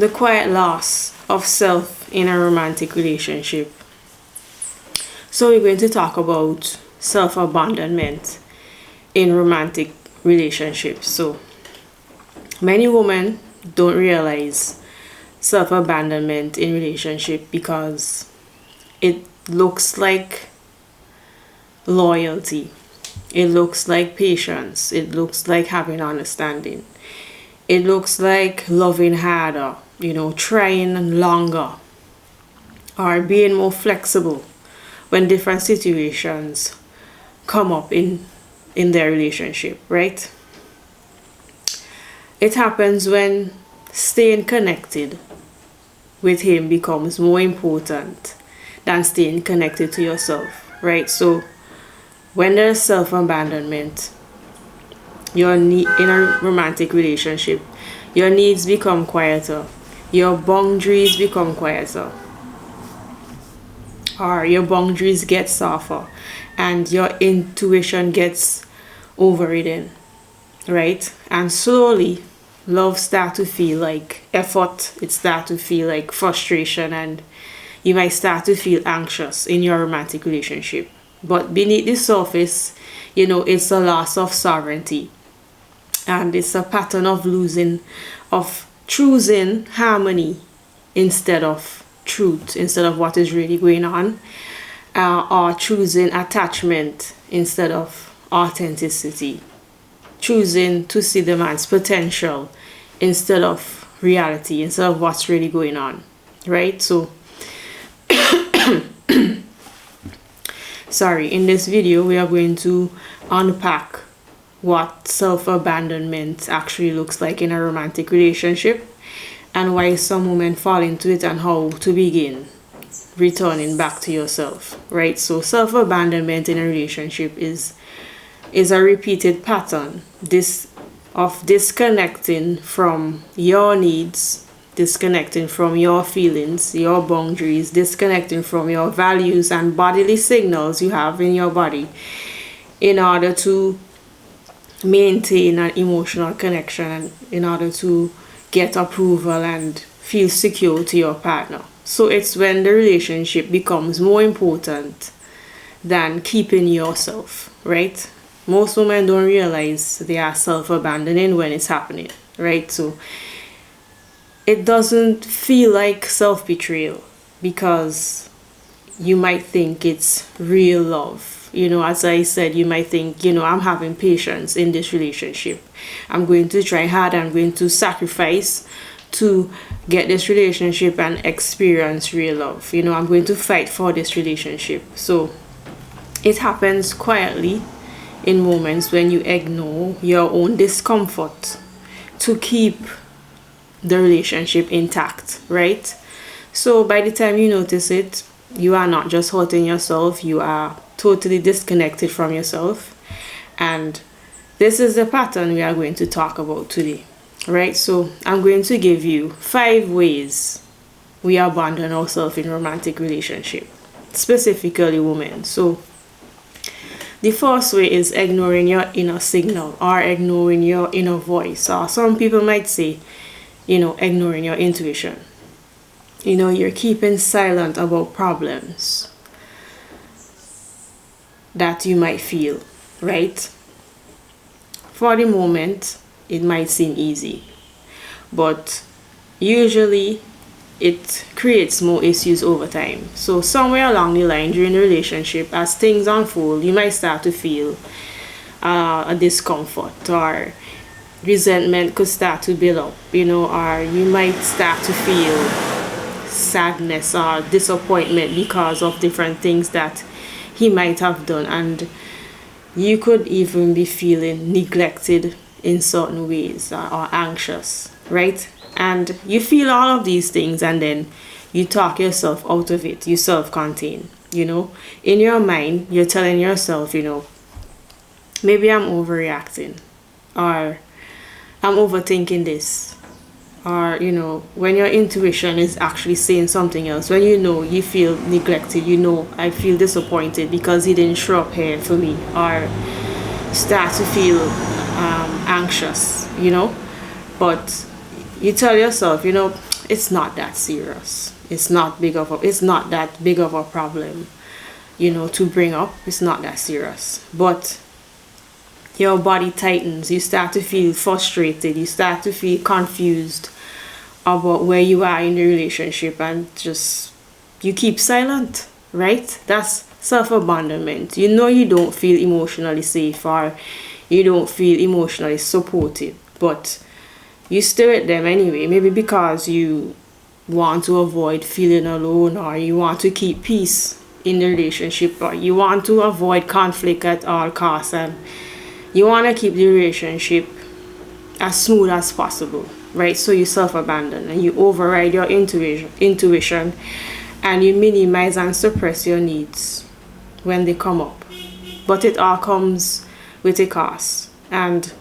the quiet loss of self in a romantic relationship. So we're going to talk about self-abandonment in romantic relationships. So many women don't realize self-abandonment in relationship because it looks like loyalty, it looks like patience, it looks like having understanding, it looks like loving harder, trying longer, or being more flexible when different situations come up in their relationship, right? It happens when staying connected with him becomes more important than staying connected to yourself, right? So when there's self-abandonment, in a romantic relationship, your needs become quieter, your boundaries become quieter, or your boundaries get softer, and your intuition gets overridden, right? And slowly love start to feel like effort, it start to feel like frustration, and you might start to feel anxious in your romantic relationship. But beneath the surface, it's a loss of sovereignty, and it's a pattern of choosing harmony instead of truth, instead of what is really going on, or choosing attachment instead of authenticity, choosing to see the man's potential instead of reality, instead of what's really going on, right? So sorry, in this video we are going to unpack what self-abandonment actually looks like in a romantic relationship, and why some women fall into it, and how to begin returning back to yourself, right? So self-abandonment in a relationship is a repeated pattern of disconnecting from your needs, disconnecting from your feelings, your boundaries, disconnecting from your values and bodily signals you have in your body in order to maintain an emotional connection, and in order to get approval and feel secure to your partner. So it's when the relationship becomes more important than keeping yourself, right? Most women don't realize they are self-abandoning when it's happening, right? So it doesn't feel like self-betrayal because you might think it's real love. As I said, you might think, I'm having patience in this relationship. I'm going to try hard. I'm going to sacrifice to get this relationship and experience real love. I'm going to fight for this relationship. So it happens quietly in moments when you ignore your own discomfort to keep the relationship intact, right? So by the time you notice it, you are not just hurting yourself, you are totally disconnected from yourself. And this is the pattern we are going to talk about today, right? So I'm going to give you 5 ways we abandon ourselves in romantic relationship, specifically women. So the first way is ignoring your inner signal, or ignoring your inner voice, or some people might say, ignoring your intuition. You're keeping silent about problems that you might feel, right? For the moment, it might seem easy, but usually it creates more issues over time. So somewhere along the line during the relationship, as things unfold, you might start to feel a discomfort, or resentment could start to build up, or you might start to feel sadness or disappointment because of different things that he might have done, and you could even be feeling neglected in certain ways, or anxious, right? And you feel all of these things, and then you talk yourself out of it. You self-contain, in your mind you're telling yourself, maybe I'm overreacting, or I'm overthinking this, or when your intuition is actually saying something else, when you feel neglected, I feel disappointed because he didn't show up here for me, or start to feel anxious, but you tell yourself, it's not that serious. It's not that big of a problem, to bring up. It's not that serious. But your body tightens, you start to feel frustrated, you start to feel confused about where you are in the relationship, and just you keep silent, right? That's self-abandonment. You don't feel emotionally safe, or you don't feel emotionally supported, but you stay with them anyway, maybe because you want to avoid feeling alone, or you want to keep peace in the relationship, or you want to avoid conflict at all costs, and you want to keep the relationship as smooth as possible, right? So you self-abandon and you override your intuition, and you minimize and suppress your needs when they come up. But it all comes with a cost, and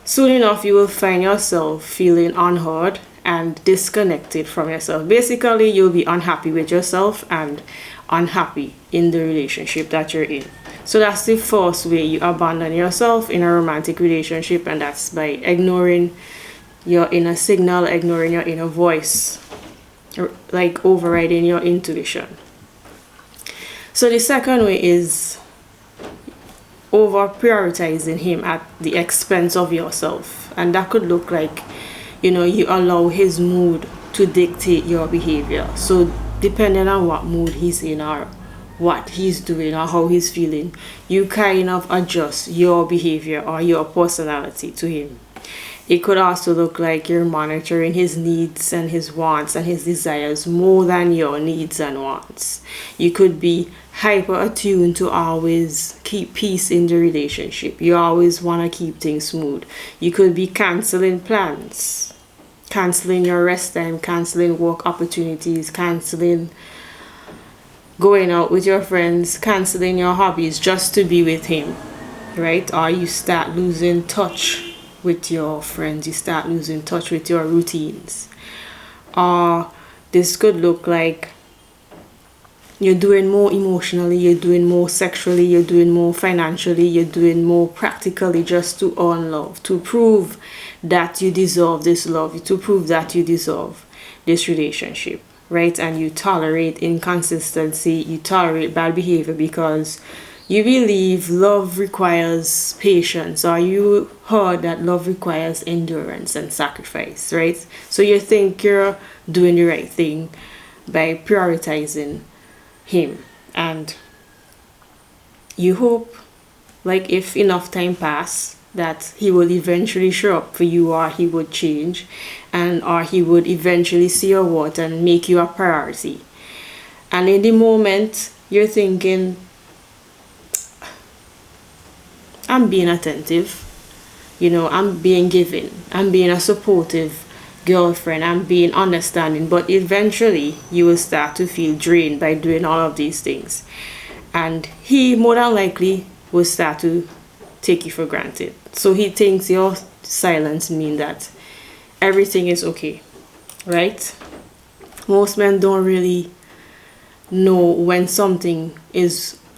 soon enough you will find yourself feeling unheard and disconnected from yourself. Basically, you'll be unhappy with yourself and unhappy in the relationship that you're in. So that's the first way you abandon yourself in a romantic relationship, and that's by ignoring your inner signal, ignoring your inner voice, like overriding your intuition. So the second way is over prioritizing him at the expense of yourself, and that could look like, you allow his mood to dictate your behavior. So depending on what mood he's in, or what he's doing, or how he's feeling, you kind of adjust your behavior or your personality to him. It could also look like you're monitoring his needs and his wants and his desires more than your needs and wants. You could be hyper attuned to always keep peace in the relationship. You always want to keep things smooth. You could be canceling plans, canceling your rest time, canceling work opportunities, canceling going out with your friends, canceling your hobbies just to be with him, right? Or you start losing touch with your friends, you start losing touch with your routines. Or this could look like you're doing more emotionally, you're doing more sexually, you're doing more financially, you're doing more practically, just to earn love, to prove that you deserve this love, to prove that you deserve this relationship, right? And you tolerate inconsistency, you tolerate bad behavior because you believe love requires patience, or you heard that love requires endurance and sacrifice, right? So you think you're doing the right thing by prioritizing him, and you hope, like, if enough time pass, that he will eventually show up for you, or he would change, and or he would eventually see your worth and make you a priority. And in the moment you're thinking, I'm being attentive, I'm being giving, I'm being a supportive girlfriend, I'm being understanding, but eventually you will start to feel drained by doing all of these things, and he more than likely will start to take you for granted. So he thinks your silence means that everything is okay, right? Most men don't really know when something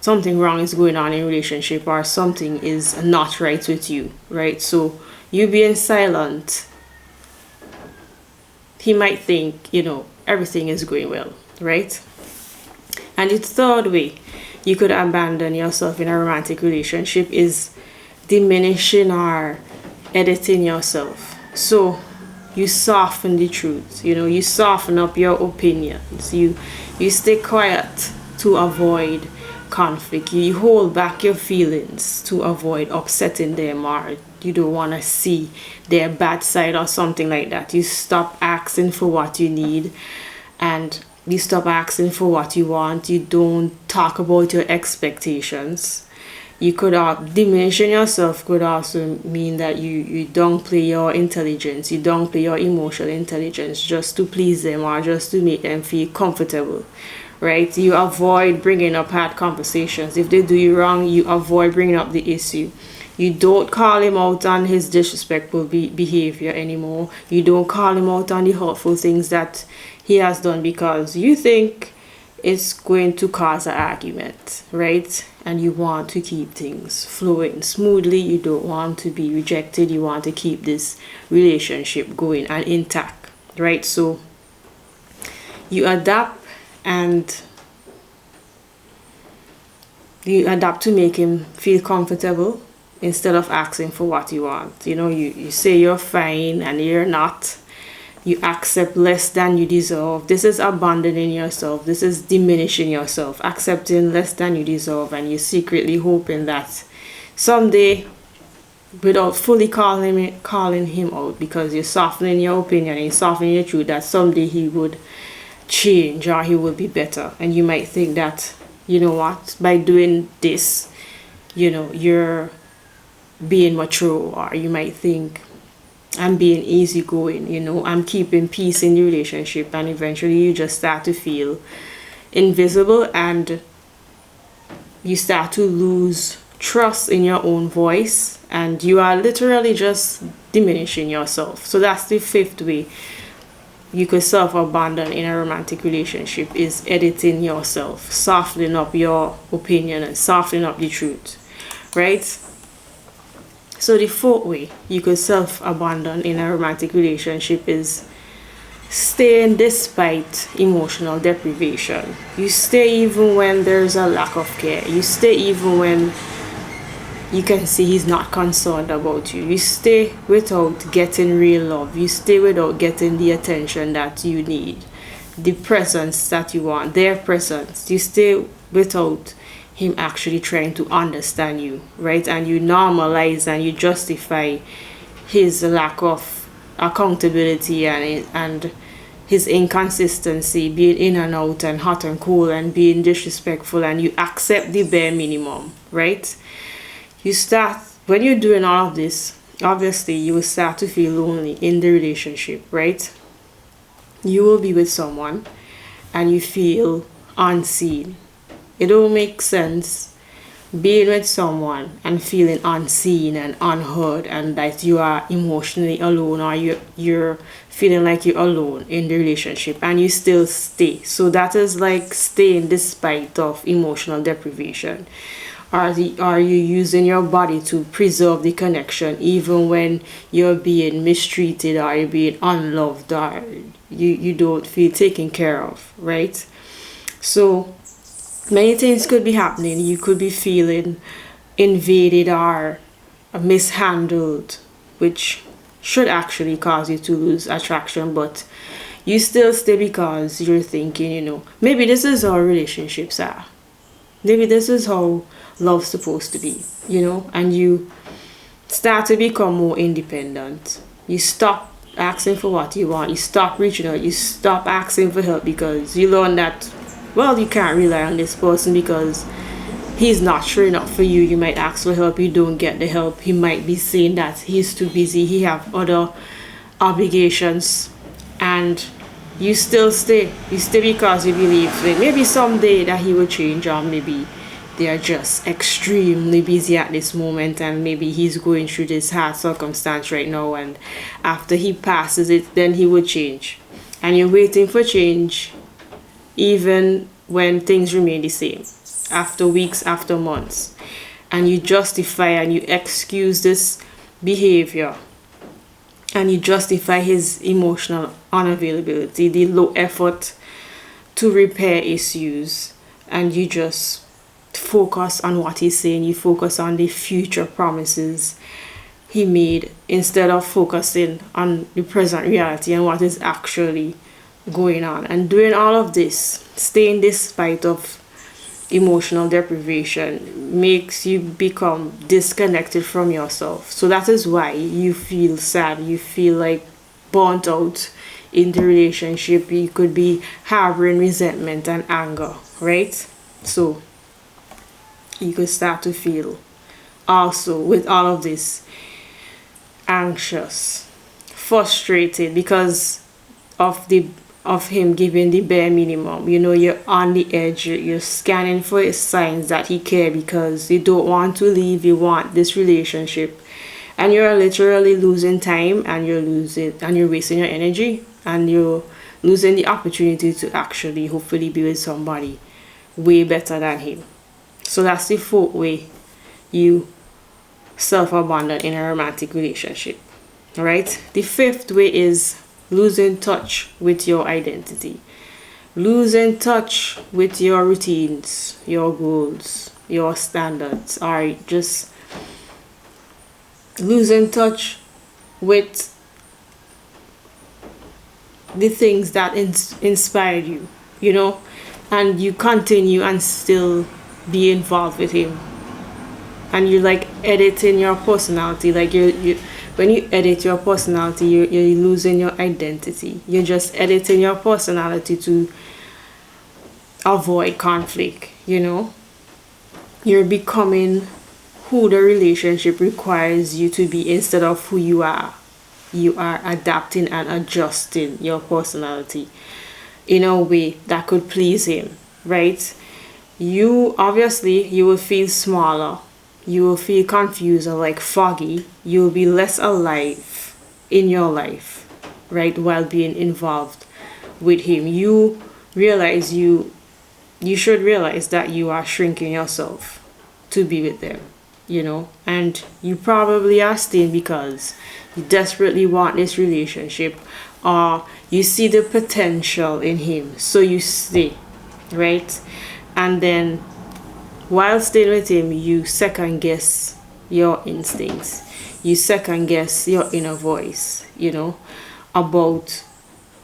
wrong is going on in a relationship, or something is not right with you, right? So you being silent, he might think, everything is going well, right? And the third way you could abandon yourself in a romantic relationship is diminishing or editing yourself. So you soften the truth, you soften up your opinions, you stay quiet to avoid conflict, you hold back your feelings to avoid upsetting them, or you don't want to see their bad side or something like that. You stop asking for what you need, and you stop asking for what you want. You don't talk about your expectations. You could diminishing yourself could also mean that you downplay your intelligence, you downplay your emotional intelligence just to please them, or just to make them feel comfortable, right? You avoid bringing up hard conversations. If they do you wrong, you avoid bringing up the issue. You don't call him out on his disrespectful behavior anymore. You don't call him out on the hurtful things that he has done, because you think it's going to cause an argument, right? And you want to keep things flowing smoothly. You don't want to be rejected. You want to keep this relationship going and intact, right? So You adapt, and you adapt to make him feel comfortable instead of asking for what you want. You say you're fine and you're not. You accept less than you deserve. This is abandoning yourself. This is diminishing yourself. Accepting less than you deserve, and you're secretly hoping that someday, without fully calling him out, because you're softening your opinion and you're softening your truth, that someday he would change or he will be better. And you might think that, you know what, by doing this, you're being mature, or you might think, I'm being easygoing, I'm keeping peace in the relationship, and eventually you just start to feel invisible, and you start to lose trust in your own voice, and you are literally just diminishing yourself. So that's the fifth way you could self-abandon in a romantic relationship, is editing yourself, softening up your opinion and softening up the truth, right? So the fourth way you could self-abandon in a romantic relationship is staying despite emotional deprivation. You stay even when there's a lack of care. You stay even when you can see he's not concerned about you. You stay without getting real love. You stay without getting the attention that you need, the presence that you want, their presence. You stay without him actually trying to understand you, right? And you normalize and you justify his lack of accountability and his inconsistency, being in and out and hot and cold and being disrespectful, and you accept the bare minimum, right? When you're doing all of this, obviously you will start to feel lonely in the relationship, right? You will be with someone and you feel unseen. It don't make sense being with someone and feeling unseen and unheard, and that you are emotionally alone, or you're feeling like you're alone in the relationship, and you still stay. So that is like staying despite of emotional deprivation. Are you using your body to preserve the connection even when you're being mistreated, or you're being unloved, or you don't feel taken care of, right? So many things could be happening. You could be feeling invaded or mishandled, which should actually cause you to lose attraction, but you still stay because you're thinking, maybe this is how relationships are. Maybe this is how love's supposed to be, and you start to become more independent. You stop asking for what you want. You stop reaching out. You stop asking for help because you learn that, well, you can't rely on this person because he's not sure enough for you. You might ask for help, you don't get the help. He might be saying that he's too busy, he have other obligations, and you still stay. You stay because you believe that maybe someday that he will change, or maybe they are just extremely busy at this moment, and maybe he's going through this hard circumstance right now, and after he passes it, then he will change. And you're waiting for change even when things remain the same, after weeks, after months, and you justify and you excuse this behavior, and you justify his emotional unavailability, the low effort to repair issues, and you just focus on what he's saying. You focus on the future promises he made instead of focusing on the present reality and what is actually going on. And doing all of this, staying despite of emotional deprivation, makes you become disconnected from yourself. So that is why you feel sad, you feel like burnt out in the relationship. You could be harboring resentment and anger, right? So you could start to feel also, with all of this, anxious, frustrated because of him giving the bare minimum. You're on the edge. You're scanning for signs that he cares because you don't want to leave. You want this relationship, and you're literally losing time, and you're wasting your energy, and you're losing the opportunity to actually hopefully be with somebody way better than him. So that's the fourth way you self-abandon in a romantic relationship. All right. The fifth way is losing touch with your identity. Losing touch with your routines, your goals, your standards, or just losing touch with the things that inspired you, you know, and you continue and still be involved with him. And you like editing your personality, like you when you edit your personality, you're losing your identity. You're just editing your personality to avoid conflict, you know. You're becoming who the relationship requires you to be instead of who you are. You are adapting and adjusting your personality in a way that could please him, right? You obviously you will feel smaller, you will feel confused or like foggy, you will be less alive in your life, right? While being involved with him, you should realize that you are shrinking yourself to be with them, you know, and you probably are staying because you desperately want this relationship or you see the potential in him, so you stay, right? And then while staying with him, you second guess your instincts, you second guess your inner voice, you know, about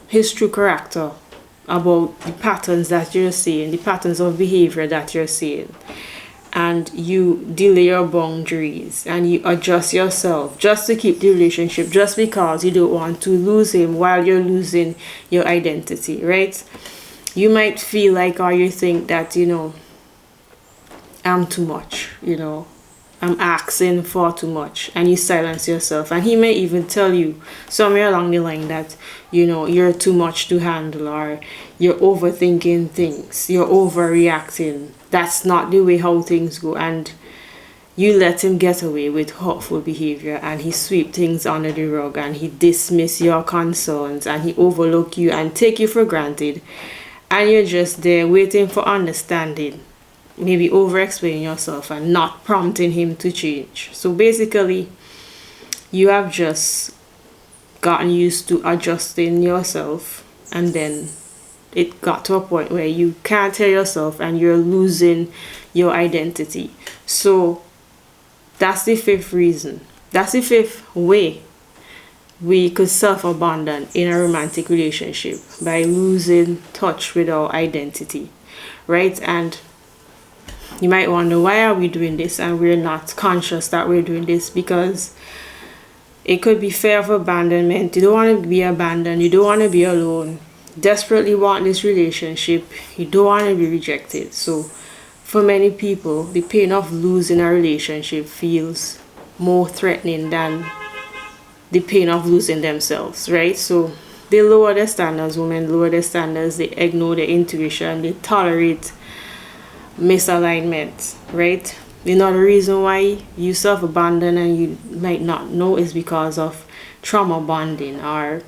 his true character, about the patterns that you're seeing, the patterns of behavior that you're seeing. And you delay your boundaries and you adjust yourself just to keep the relationship, just because you don't want to lose him while you're losing your identity, right? You might feel like, or you think that, you know, I'm too much, you know, I'm asking for too much, and you silence yourself. And he may even tell you somewhere along the line that, you know, you're too much to handle, or you're overthinking things, you're overreacting. That's not the way how things go. And you let him get away with hurtful behavior, and he sweep things under the rug, and he dismiss your concerns, and he overlook you and take you for granted. And you're just there waiting for understanding, maybe over explaining yourself and not prompting him to change. So basically, you have just gotten used to adjusting yourself, and then it got to a point where you can't hear yourself and you're losing your identity. So that's the fifth reason. That's the fifth way we could self-abandon in a romantic relationship, by losing touch with our identity, right? And you might wonder, why are we doing this and we're not conscious that we're doing this? Because it could be fear of abandonment. You don't want to be abandoned, you don't want to be alone, desperately want this relationship, you don't want to be rejected. So for many people, the pain of losing a relationship feels more threatening than the pain of losing themselves, right? So they lower their standards, women lower their standards, they ignore their intuition, they tolerate misalignment, right? Another reason why you self-abandon and you might not know is because of trauma bonding, or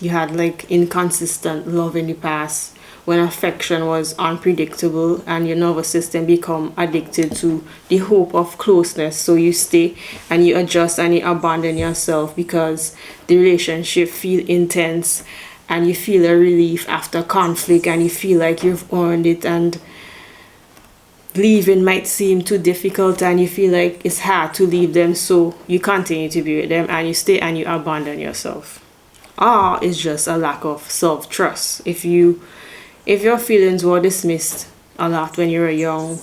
you had like inconsistent love in the past when affection was unpredictable and your nervous system become addicted to the hope of closeness. So you stay and you adjust and you abandon yourself because the relationship feel intense, and you feel a relief after conflict, and you feel like you've earned it, and leaving might seem too difficult, and you feel like it's hard to leave them, so you continue to be with them and you stay and you abandon yourself. Or it's just a lack of self-trust. If your feelings were dismissed a lot when you were young,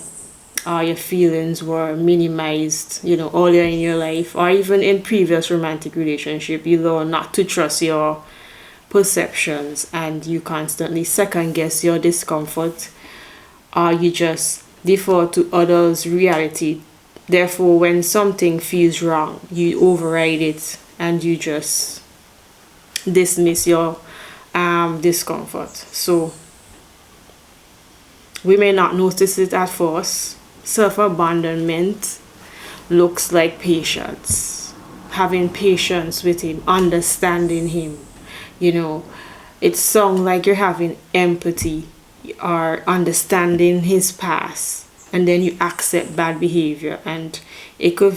or your feelings were minimized, you know, earlier in your life, or even in previous romantic relationship, you learn not to trust your perceptions and you constantly second guess your discomfort, or you just default to others' reality. Therefore, when something feels wrong, you override it and you just dismiss your discomfort. So we may not notice it at first. Self-abandonment looks like patience, having patience with him, understanding him. You know, it sounds like you're having empathy or understanding his past, and then you accept bad behavior, and it could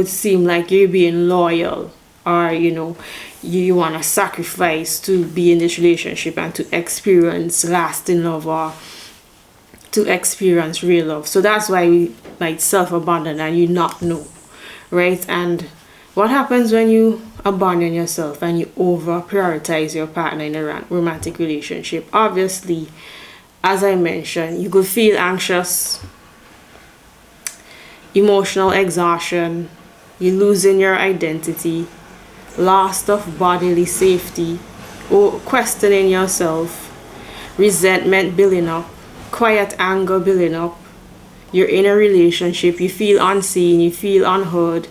seem like you're being loyal or you want to sacrifice to be in this relationship and to experience lasting love, or to experience real love. So that's why we might self-abandon and you not know, right? And what happens when you abandon yourself and you over prioritize your partner in a romantic relationship? Obviously, as I mentioned, you could feel anxious, emotional exhaustion, you losing your identity, loss of bodily safety, or questioning yourself, resentment building up, quiet anger building up. You're in a relationship, you feel unseen, you feel unheard,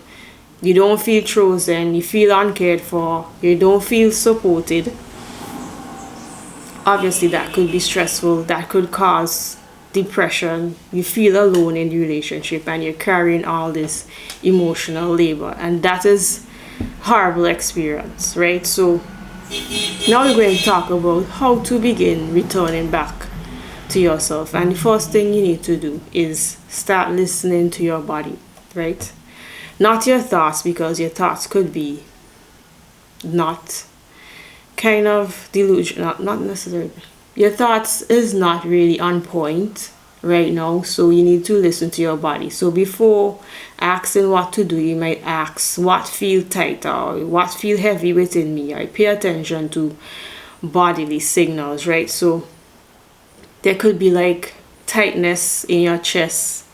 you don't feel chosen, you feel uncared for, you don't feel supported. Obviously, that could be stressful, that could cause depression. You feel alone in the relationship and you're carrying all this emotional labor, and that is horrible experience, right? So now we're going to talk about how to begin returning back to yourself. And the first thing you need to do is start listening to your body, right? Not your thoughts, because your thoughts could be not kind of delusional, not necessarily. Your thoughts is not really on point right now, so you need to listen to your body. So before asking what to do, you might ask what feel tight or what feel heavy within me. I pay attention to bodily signals, right? So there could be like tightness in your chest,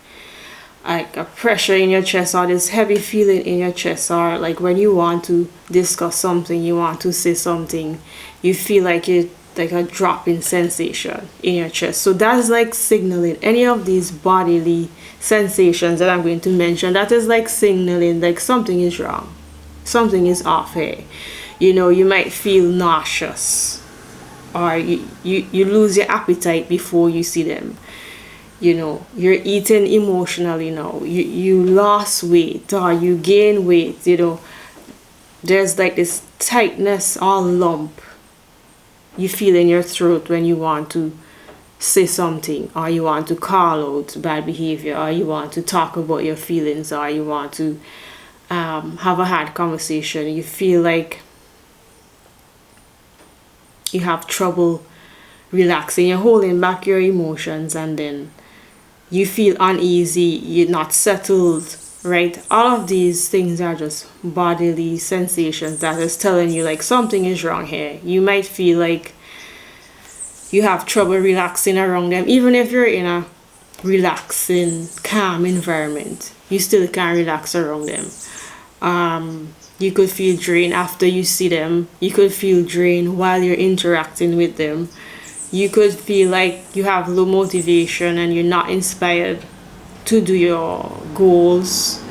like a pressure in your chest, or this heavy feeling in your chest, or like when you want to discuss something, you want to say something, you feel like it, like a dropping sensation in your chest. So that's like signaling. Any of these bodily sensations that I'm going to mention, that is like signaling like something is wrong, something is off here. You might feel nauseous, or you lose your appetite before you see them. You're eating emotionally now. You lost weight or you gain weight. There's like this tightness or lump you feel in your throat when you want to say something, or you want to call out bad behavior, or you want to talk about your feelings, or you want to have a hard conversation. You feel like you have trouble relaxing, you're holding back your emotions, and then you feel uneasy, you're not settled, right? All of these things are just bodily sensations that is telling you like something is wrong here. You might feel like you have trouble relaxing around them. Even if you're in a relaxing, calm environment, you still can't relax around them. You could feel drained after you see them. You could feel drained while you're interacting with them. You could feel like you have low motivation and you're not inspired to do your goals.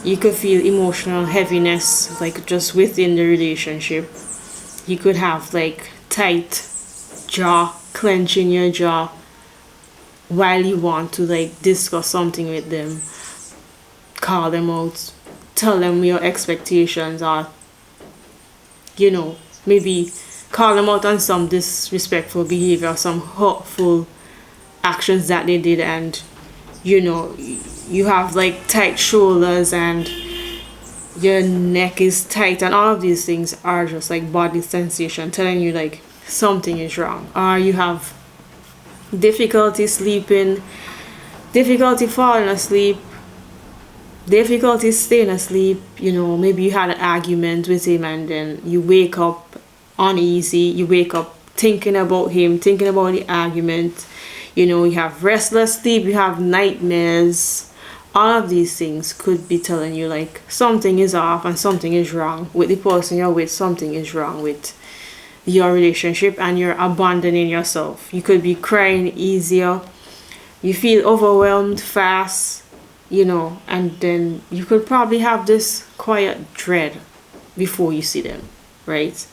You could feel emotional heaviness, like just within the relationship. You could have like tight jaw, clenching your jaw while you want to like discuss something with them, call them out, tell them your expectations, or maybe call them out on some disrespectful behavior, some hurtful actions that they did, and you have like tight shoulders and your neck is tight, and all of these things are just like body sensation telling you like something is wrong. Or you have difficulty sleeping, difficulty falling asleep, difficulty staying asleep. Maybe you had an argument with him and then you wake up uneasy, you wake up thinking about him, thinking about the argument. You have restless sleep, you have nightmares. All of these things could be telling you like something is off and something is wrong with the person you're with, something is wrong with your relationship, and you're abandoning yourself. You could be crying easier, you feel overwhelmed fast, and then you could probably have this quiet dread before you see them, right?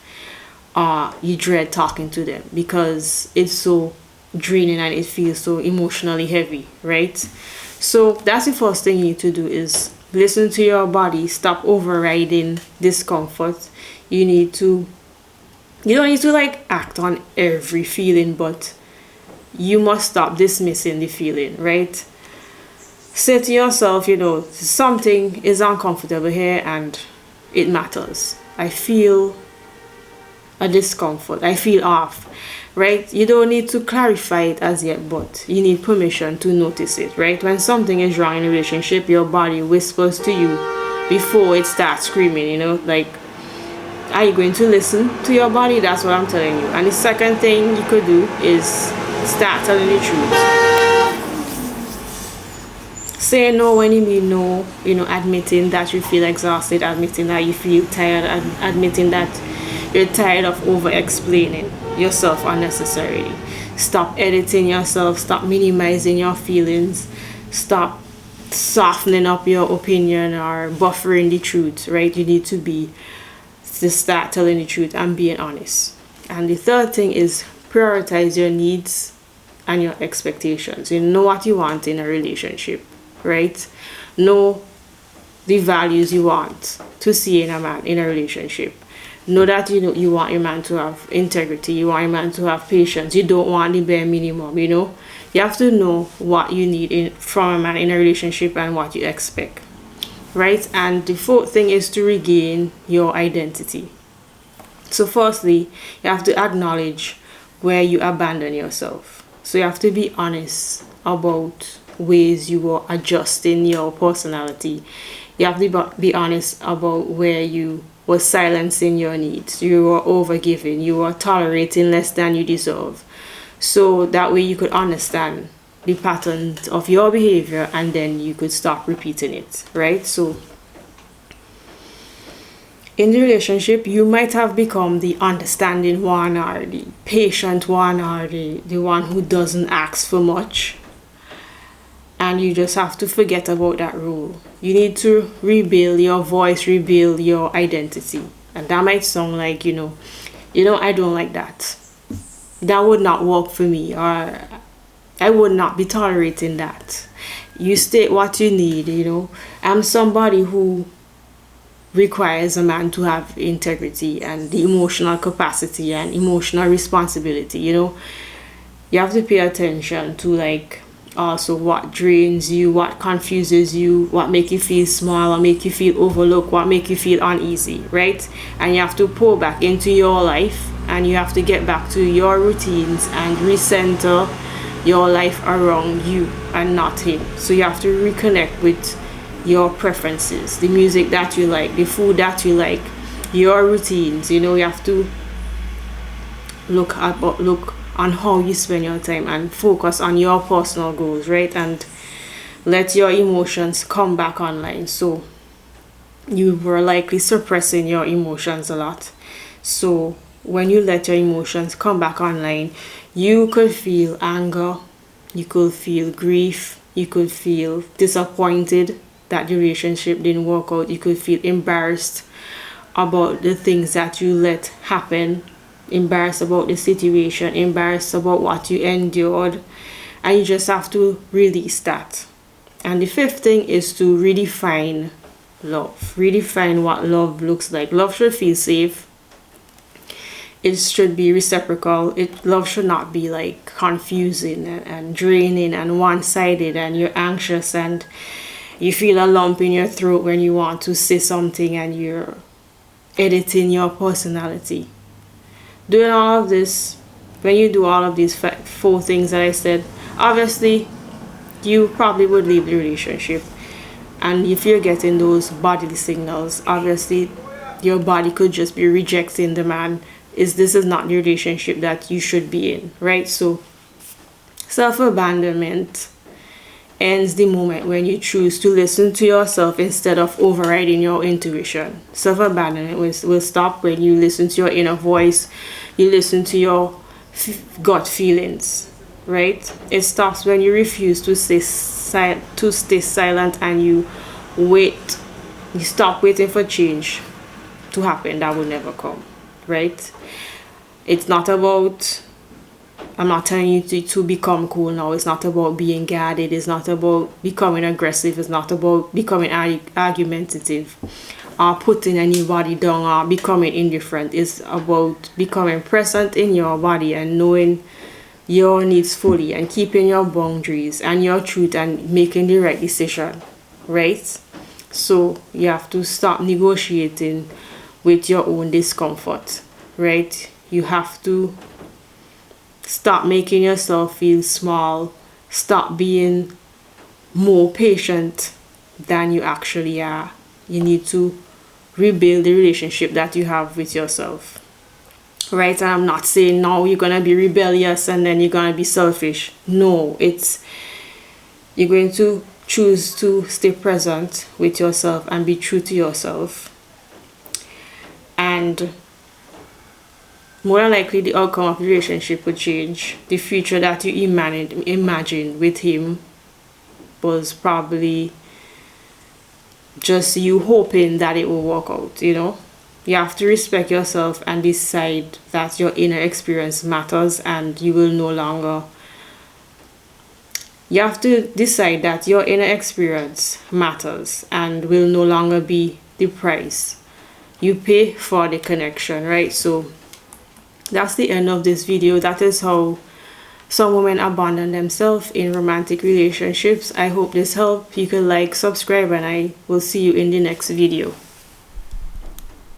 You dread talking to them because it's so draining and it feels so emotionally heavy, right? So that's the first thing you need to do, is listen to your body, stop overriding discomfort. You don't need to like act on every feeling, but you must stop dismissing the feeling, right? Say to yourself, something is uncomfortable here, and it matters. I feel a discomfort. I feel off, right? You don't need to clarify it as yet, but you need permission to notice it, right? When something is wrong in a relationship, your body whispers to you before it starts screaming, like, are you going to listen to your body? That's what I'm telling you. And the second thing you could do is start telling the truth. Say no when you mean no, admitting that you feel exhausted, admitting that you feel tired, admitting that you're tired of over explaining yourself unnecessarily. Stop editing yourself, stop minimizing your feelings, stop softening up your opinion or buffering the truth, right? You need to start telling the truth and being honest. And the third thing is prioritize your needs and your expectations. You know what you want in a relationship, right? Know the values you want to see in a man in a relationship. Know that you want your man to have integrity, you want your man to have patience. You don't want the bare minimum. You have to know what you need from a man in a relationship and what you expect, right? And the fourth thing is to regain your identity. So firstly, you have to acknowledge where you abandon yourself. So you have to be honest about ways you are adjusting your personality. You have to be honest about where you were silencing your needs, you were overgiving, you were tolerating less than you deserve. So that way you could understand the patterns of your behavior and then you could stop repeating it, right? So in the relationship, you might have become the understanding one or the patient one or the one who doesn't ask for much. And you just have to forget about that role. You need to rebuild your voice, rebuild your identity. And that might sound like, I don't like that. That would not work for me, or I would not be tolerating that. You state what you need, I'm somebody who requires a man to have integrity and the emotional capacity and emotional responsibility, You have to pay attention to also what drains you, what confuses you, what make you feel small, what make you feel overlooked, what make you feel uneasy, right? And you have to pull back into your life and you have to get back to your routines and recenter your life around you and not him. So you have to reconnect with your preferences, the music that you like, the food that you like, your routines. You have to look on how you spend your time and focus on your personal goals, right? And let your emotions come back online. So you were likely suppressing your emotions a lot. So when you let your emotions come back online, you could feel anger, you could feel grief, you could feel disappointed that the relationship didn't work out, you could feel embarrassed about the things that you let happen, embarrassed about the situation, embarrassed about what you endured, and you just have to release that. And the fifth thing is to redefine love. Redefine what love looks like. Love should feel safe. It should be reciprocal. Love should not be confusing and draining and one-sided, and you're anxious and you feel a lump in your throat when you want to say something and you're editing your personality. Doing all of this, when you do all of these four things that I said, obviously you probably would leave the relationship. And if you're getting those bodily signals, obviously your body could just be rejecting the man. This is not the relationship that you should be in, right? So self-abandonment ends the moment when you choose to listen to yourself instead of overriding your intuition. Self-abandonment will stop when you listen to your inner voice, you listen to your gut feelings, right? It stops when you refuse to stay silent and you wait. You stop waiting for change to happen that will never come, right? It's not about, I'm not telling you to become cool now. It's not about being guarded. It's not about becoming aggressive. It's not about becoming argumentative or putting anybody down or becoming indifferent. It's about becoming present in your body and knowing your needs fully and keeping your boundaries and your truth and making the right decision, right? So you have to stop negotiating with your own discomfort, right? You have to stop making yourself feel small, stop being more patient than you actually are. You need to rebuild the relationship that you have with yourself, right? And I'm not saying now you're gonna be rebellious and then you're gonna be selfish. No, it's you're going to choose to stay present with yourself and be true to yourself. And more than likely, the outcome of the relationship will change. The future that you imagined with him was probably just you hoping that it will work out, you know? You have to respect yourself and decide that your inner experience matters, and you will no longer. You have to decide that your inner experience matters and will no longer be the price you pay for the connection, right? So that's the end of this video. That is how some women abandon themselves in romantic relationships. I hope this helped. You can like, subscribe, and I will see you in the next video.